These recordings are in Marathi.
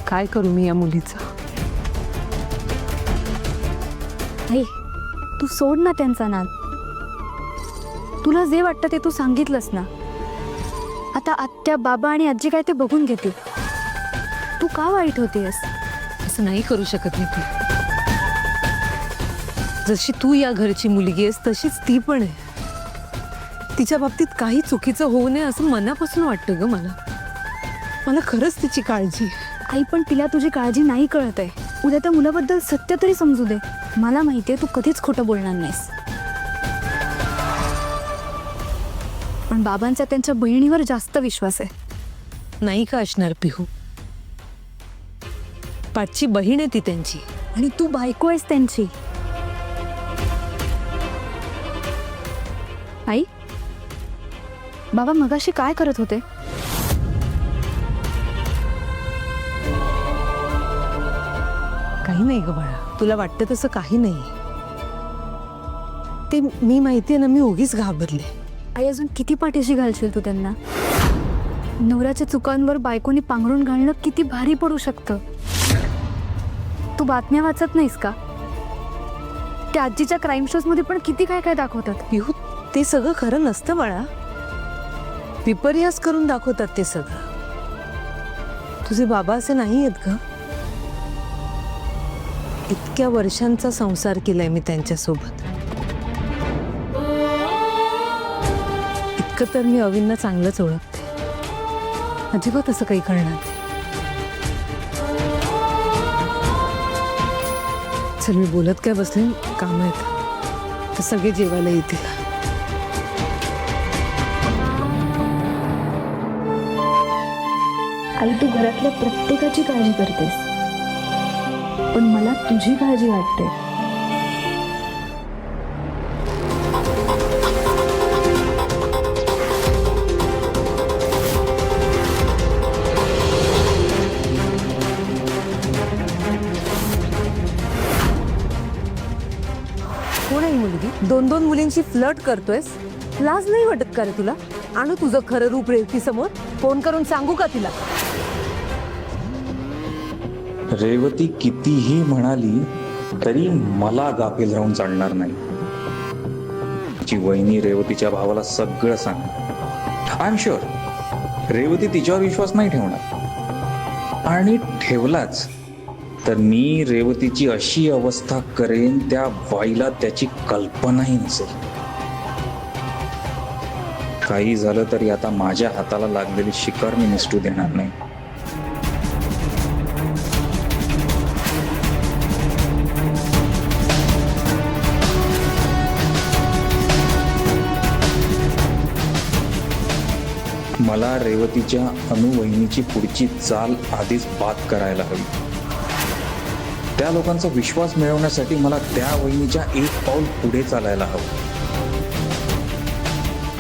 काय करू मी या मुलीचं? आई, तू सोड ना त्यांचा नाद. तुला जे वाटतं ते तू सांगितलंस ना. आता आत्या, बाबा आणि आजी काय ते बघून घेतील. तू का वाईट होतेस? असं नाही करू शकत मी. तू जशी तू या घरची मुलगी आहेस तशीच ती पण आहे. तिच्या बाबतीत काही चुकीचं होऊ नये असं मनापासून वाटतं ग मला. मला खरंच तिची काळजी. आई, पण तिला तुझी काळजी नाही कळत आहे. उद्या त्या मुलाबद्दल सत्य तरी समजू दे. मला माहितीये तू कधीच खोटं बोलणार नाहीस. पण बाबांचा त्यांच्या बहिणीवर जास्त विश्वास आहे. नाही का असणार पिहू? पाठची बहीण आहे ती त्यांची. आणि तू बायको आहेस त्यांची. आई, बाबा मगाशी काय करत होते? काही नाही ग बाळा, तुला वाटतं तसं काही नाही. ते मी माहितीये ना, मी उगीच घाबरले. आई, अजून किती पाठीशी घालशील तू त्यांना? नवऱ्याच्या चुकांवर बायकोनी पांघरून घालणं किती भारी पडू शकतं. तू बातम्या वाचत नाहीस का? त्या आजीच्या क्राईम शोज मध्ये पण किती काय काय दाखवतात. पिहू, ते सगळं खरं नसतं बाळा. विपर्यास करून दाखवतात ते सगळं. तुझे बाबा असे नाही आहेत ग. इतक्या वर्षांचा संसार केलाय मी त्यांच्यासोबत. इतकं तर मी अविनला चांगलंच ओळखते. अजिबात असं काही करणार नाही. चल, मी बोलत काय बसले, काम आहेत तर सगळे जेवायला येतील. आई, तू घरातल्या प्रत्येकाची काळजी करतेस, पण मला तुझी काळजी वाटते. कोण आहे ही मुलगी? दोन दोन मुलींची फ्लर्ट करतोयस? लाज नाही वाटत का रे तुला? आणू तुझं खरं रूप रेवती समोर. फोन करून सांगू का तिला? रेवती कितीही म्हणाली तरी मला गाफील राहून चालणार नाही. तिची वहिनी रेवतीच्या भावाला सगळं सांग. आय एम शुअर रेवती तिच्यावर विश्वास नाही ठेवणार, आणि ठेवलाच तर मी रेवतीची अशी अवस्था करेन त्या बाईला त्याची कल्पनाही नसेल. काही झालं तरी आता माझ्या हाताला लागलेली शिकार मी निसटू देणार नाही. मला रेवतीच्या अनुवहिनीची पुढची चाल आधीच बाद करायला हवी. त्या लोकांचा विश्वास मिळवण्यासाठी मला त्या वहिनीच्या एक पाऊल पुढे चालायला हवं.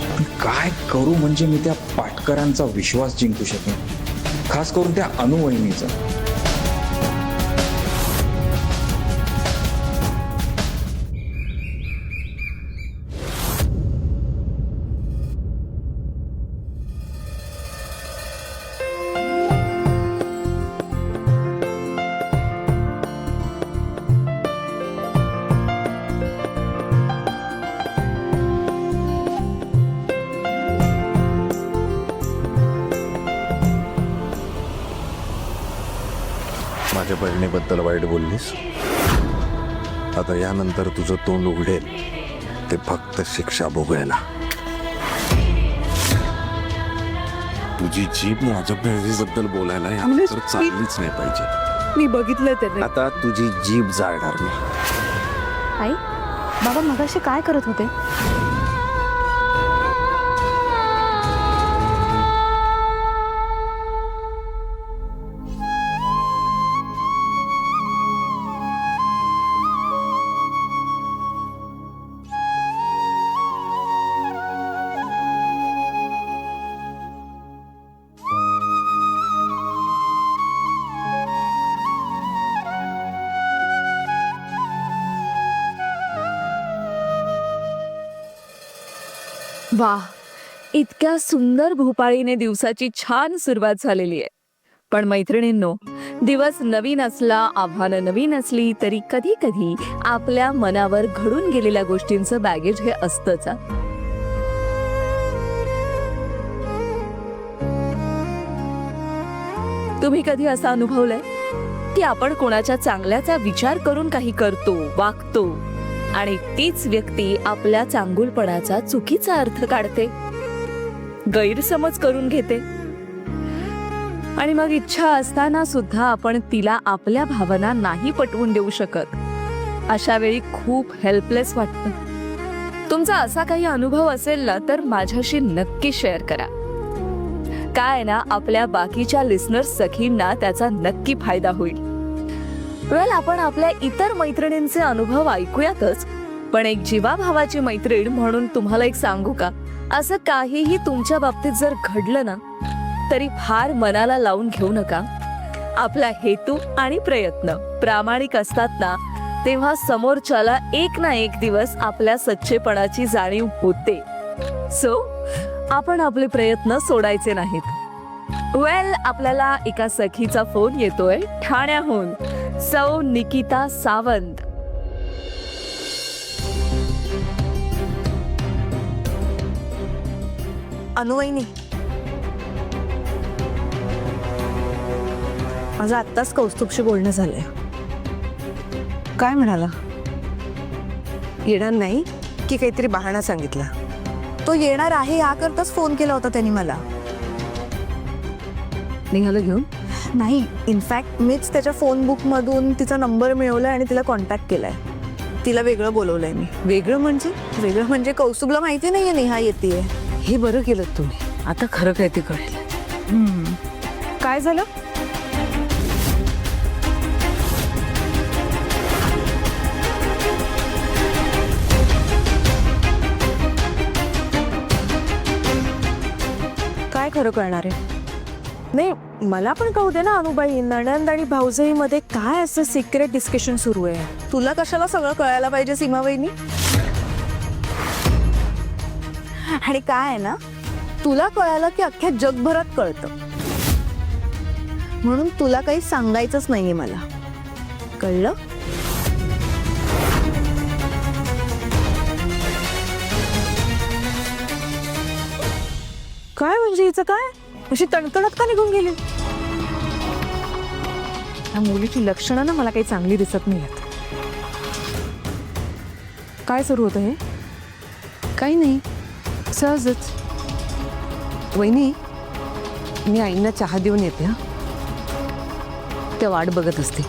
पण काय करू म्हणजे मी त्या पाटकरांचा विश्वास जिंकू शकेन, खास करून त्या अनुवहिनीचा. माझ्या बहिणीबद्दल वाईट बोललीस. आता यानंतर तुझं तोंड उघडेल ते फक्त शिक्षा भोगायला. तुझी जीभ माझ्या बहिणीबद्दल बोलायला यानंतर चाललीच नाही पाहिजे. मी बघितलं त्याने. आता तुझी जीभ जाळणार मी. आई, बाबा मगाशी काय करत होते? वाह, इतक्या सुंदर भूपाळीने दिवसाची छान सुरुवात झालेली आहे. पण मैत्रिणींनो, दिवस नवीन असला, आव्हानं नवीन असली तरी कधी कधी आपल्या मनावर घडून गेलेल्या गोष्टींचं बॅगेज हे असतंच. तुम्ही कधी असं अनुभवलंय की आपण कोणाच्या चांगल्याचा विचार करून काही करतो, वागतो आणि तीच व्यक्ती आपल्या चांगुलपणाचा चुकीचा अर्थ काढते, गैरसमज करून घेते आणि मग इच्छा असताना सुद्धा आपण तिला आपल्या भावना नाही पटवून देऊ शकत. अशा वेळी खूप हेल्पलेस वाटतं. तुमचा असा काही अनुभव असेल ना तर माझ्याशी नक्की शेअर करा. काय ना, आपल्या बाकीच्या लिस्नर्स सखींना त्याचा नक्की फायदा होईल. वेल, आपण आपल्या इतर मैत्रिणींचे अनुभव ऐकूयातच, पण एक जीवाभावाची मैत्रीण म्हणून तुम्हाला एक सांगू का, असं काहीही तुमच्या बाबतीत जर घडलं ना तरी फार मनाला लावून घेऊ नका. आपला हेतू आणि प्रयत्न प्रामाणिक असतात ना तेव्हा समोरच्याला एक ना एक दिवस आपल्या सच्चेपणाची जाणीव होते. सो आपण आपले प्रयत्न सोडायचे नाहीत. वेल, आपल्याला एका सखीचा फोन येतोय ठाण्याहून. सौ निकिता सावंत. अनुवैनी, माझं आत्ताच कौस्तुभशी बोलणं झालंय. काय म्हणाला? येणार नाही की काहीतरी बहाणा सांगितला? तो येणार आहे याकरताच फोन केला होता त्यांनी मला. निघालं घेऊन? नाही, इनफॅक्ट मीच त्याच्या फोन बुकमधून तिचा नंबर मिळवलाय आणि तिला कॉन्टॅक्ट केलाय. तिला वेगळं बोलवलंय मी. वेगळं म्हणजे? वेगळं म्हणजे कौस्तुभला माहिती नाहीये नेहा येतेय. हे बरं केलं तुम्ही. आता खरं काय ते कळेल. काय झालं? काय खरं कळणार आहे? नाही, मला पण कळू दे ना अनुबाई. नणंद आणि भाऊजाईमध्ये काय असं सिक्रेट डिस्कशन सुरू आहे? तुला कशाला सगळं कळायला पाहिजे सीमा वहिनी? आणि काय आहे ना, तुला कळालं की अख्ख्या जगभरात कळतं, म्हणून तुला काही सांगायचंच नाहीये मला. कळलं? काय म्हणजे हिचं काय अशी तणतणत का निघून गेली? या मुलीची लक्षणं ना मला काही चांगली दिसत नाही आहेत. काय सुरू होतं हे? काही नाही, सहजच. वहिनी, मी आईंना चहा देऊन येते. हा, त्या वाट बघत असते.